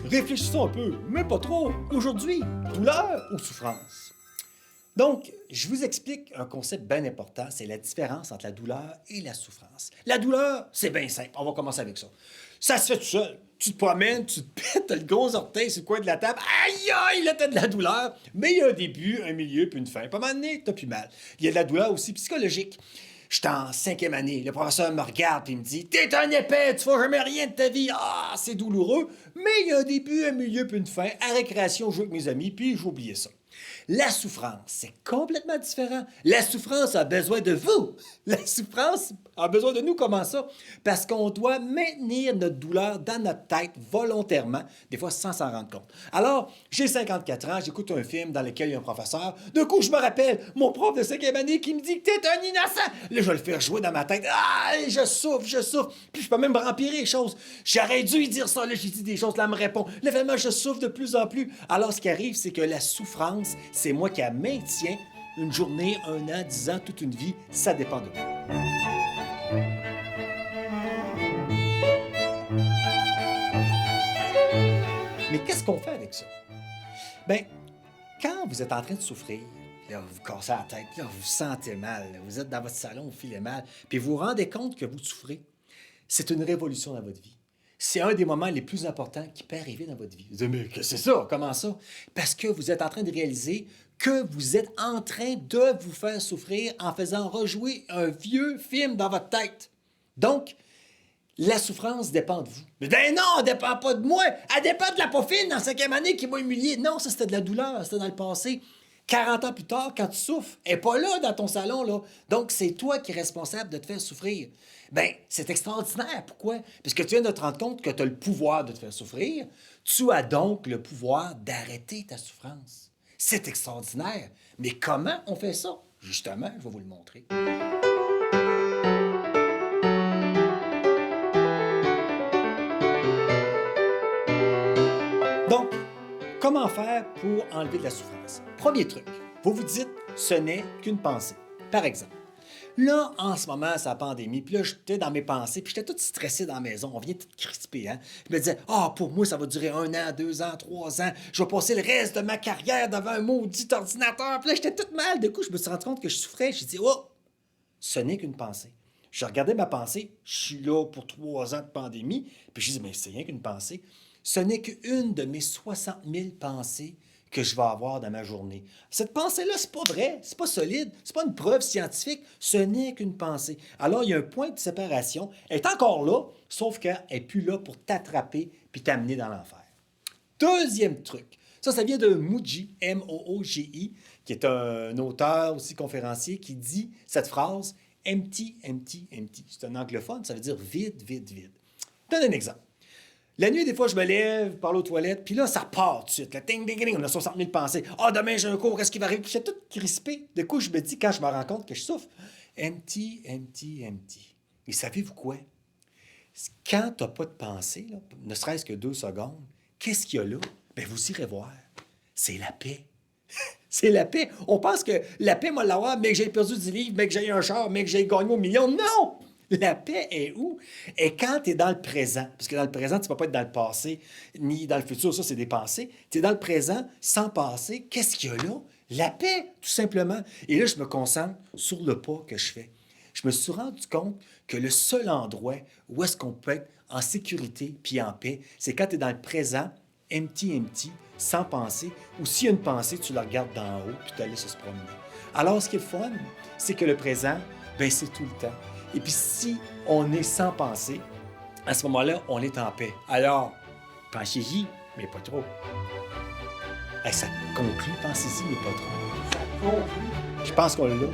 Réfléchissons un peu, mais pas trop. Aujourd'hui, douleur ou souffrance? Donc, je vous explique un concept bien important, c'est la différence entre la douleur et la souffrance. La douleur, c'est bien simple, on va commencer avec ça. Ça se fait tout seul. Tu te promènes, tu te pètes, t'as le gros orteil sur le coin de la table, aïe aïe, là t'as de la douleur, mais il y a un début, un milieu, puis une fin. Pas mal donné, t'as plus mal. Il y a de la douleur aussi psychologique. J'étais en 5e année, le professeur me regarde et me dit « T'es un épais, tu feras jamais rien de ta vie, ah, c'est douloureux. » Mais il y a un début, un milieu, puis une fin. À récréation, je joue avec mes amis, puis j'oubliais ça. La souffrance, c'est complètement différent. La souffrance a besoin de vous. La souffrance a besoin de nous. Comment ça? Parce qu'on doit maintenir notre douleur dans notre tête volontairement, des fois sans s'en rendre compte. Alors, j'ai 54 ans, j'écoute un film dans lequel il y a un professeur. D'un coup, je me rappelle mon prof de 5e année qui me dit que t'es un innocent. Là, je vais le faire jouer dans ma tête. Ah, je souffre. Puis je peux même empirer les choses. J'aurais dû lui dire ça. Là, j'ai dit des choses. Là, elle me répond. Là, finalement, je souffre de plus en plus. Alors, ce qui arrive, c'est que la souffrance, c'est moi qui la maintiens une journée, 1 an, 10 ans, toute une vie. Ça dépend de moi. Mais qu'est-ce qu'on fait avec ça? Bien, quand vous êtes en train de souffrir, là, vous vous cassez la tête, là, vous vous sentez mal, là, vous êtes dans votre salon, vous filez mal, puis vous vous rendez compte que vous souffrez, c'est une révolution dans votre vie. C'est un des moments les plus importants qui peut arriver dans votre vie. Vous dites, mais qu'est-ce que c'est ça? Comment ça? Parce que vous êtes en train de réaliser que vous êtes en train de vous faire souffrir en faisant rejouer un vieux film dans votre tête. Donc, la souffrance dépend de vous. Mais ben non, elle dépend pas de moi. Elle dépend de la pauvine en 5e année qui m'a humilié. Non, ça, c'était de la douleur. C'était dans le passé. 40 ans plus tard, quand tu souffres, elle n'est pas là dans ton salon, là. Donc, c'est toi qui es responsable de te faire souffrir. Bien, c'est extraordinaire. Pourquoi? Parce que tu viens de te rendre compte que tu as le pouvoir de te faire souffrir. Tu as donc le pouvoir d'arrêter ta souffrance. C'est extraordinaire. Mais comment on fait ça? Justement, je vais vous le montrer. Donc, comment faire pour enlever de la souffrance? Premier truc, vous vous dites, ce n'est qu'une pensée. Par exemple, là, en ce moment, c'est la pandémie, puis là, j'étais dans mes pensées, puis j'étais tout stressé dans la maison, on vient tout crisper, hein? Je me disais, ah, pour moi, ça va durer 1 an, 2 ans, 3 ans, je vais passer le reste de ma carrière devant un maudit ordinateur, puis là, j'étais tout mal. Du coup, je me suis rendu compte que je souffrais, j'ai dit, oh, ce n'est qu'une pensée. Je regardais ma pensée, je suis là pour 3 ans de pandémie, puis je dis, mais c'est rien qu'une pensée. Ce n'est qu'une de mes 60 000 pensées que je vais avoir dans ma journée. Cette pensée-là, c'est pas vrai, c'est pas solide, c'est pas une preuve scientifique, ce n'est qu'une pensée. Alors, il y a un point de séparation. Elle est encore là, sauf qu'elle n'est plus là pour t'attraper puis t'amener dans l'enfer. Deuxième truc, ça vient de Mooji, M-O-O-G-I, qui est un auteur aussi conférencier, qui dit cette phrase « empty, empty, empty ». C'est un anglophone, ça veut dire vide, vide, vide. Je donne un exemple. La nuit, des fois, je me lève, parle aux toilettes, puis là, ça part tout de suite. Là, ding, ding, ding, on a 60 000 pensées. Ah, demain, j'ai un cours, qu'est-ce qui va arriver? Puis je suis tout crispé. De coup, je me dis, quand je me rends compte que je souffre, empty, empty, empty. Et savez-vous quoi? Quand tu n'as pas de pensée, là, ne serait-ce que 2 secondes, qu'est-ce qu'il y a là? Bien, vous irez voir. C'est la paix. C'est la paix. On pense que la paix, moi, l'avoir, mais que j'ai perdu 10 livres, mais que j'ai un char, mais que j'ai gagné au million. Non! La paix est où? Et quand tu es dans le présent, parce que dans le présent, tu ne vas pas être dans le passé, ni dans le futur, ça, c'est des pensées. Tu es dans le présent, sans passé. Qu'est-ce qu'il y a là? La paix, tout simplement. Et là, je me concentre sur le pas que je fais. Je me suis rendu compte que le seul endroit où est-ce qu'on peut être en sécurité puis en paix, c'est quand tu es dans le présent, empty, empty, sans pensée, ou s'il y a une pensée, tu la regardes d'en haut puis tu la laisses se promener. Alors, ce qui est fun, c'est que le présent, ben c'est tout le temps. Et puis, si on est sans pensée, à ce moment-là, on est en paix. Alors, pensez-y, mais pas trop. Ça conclut, pensez-y, mais pas trop. Ça conclut. Je pense qu'on l'a.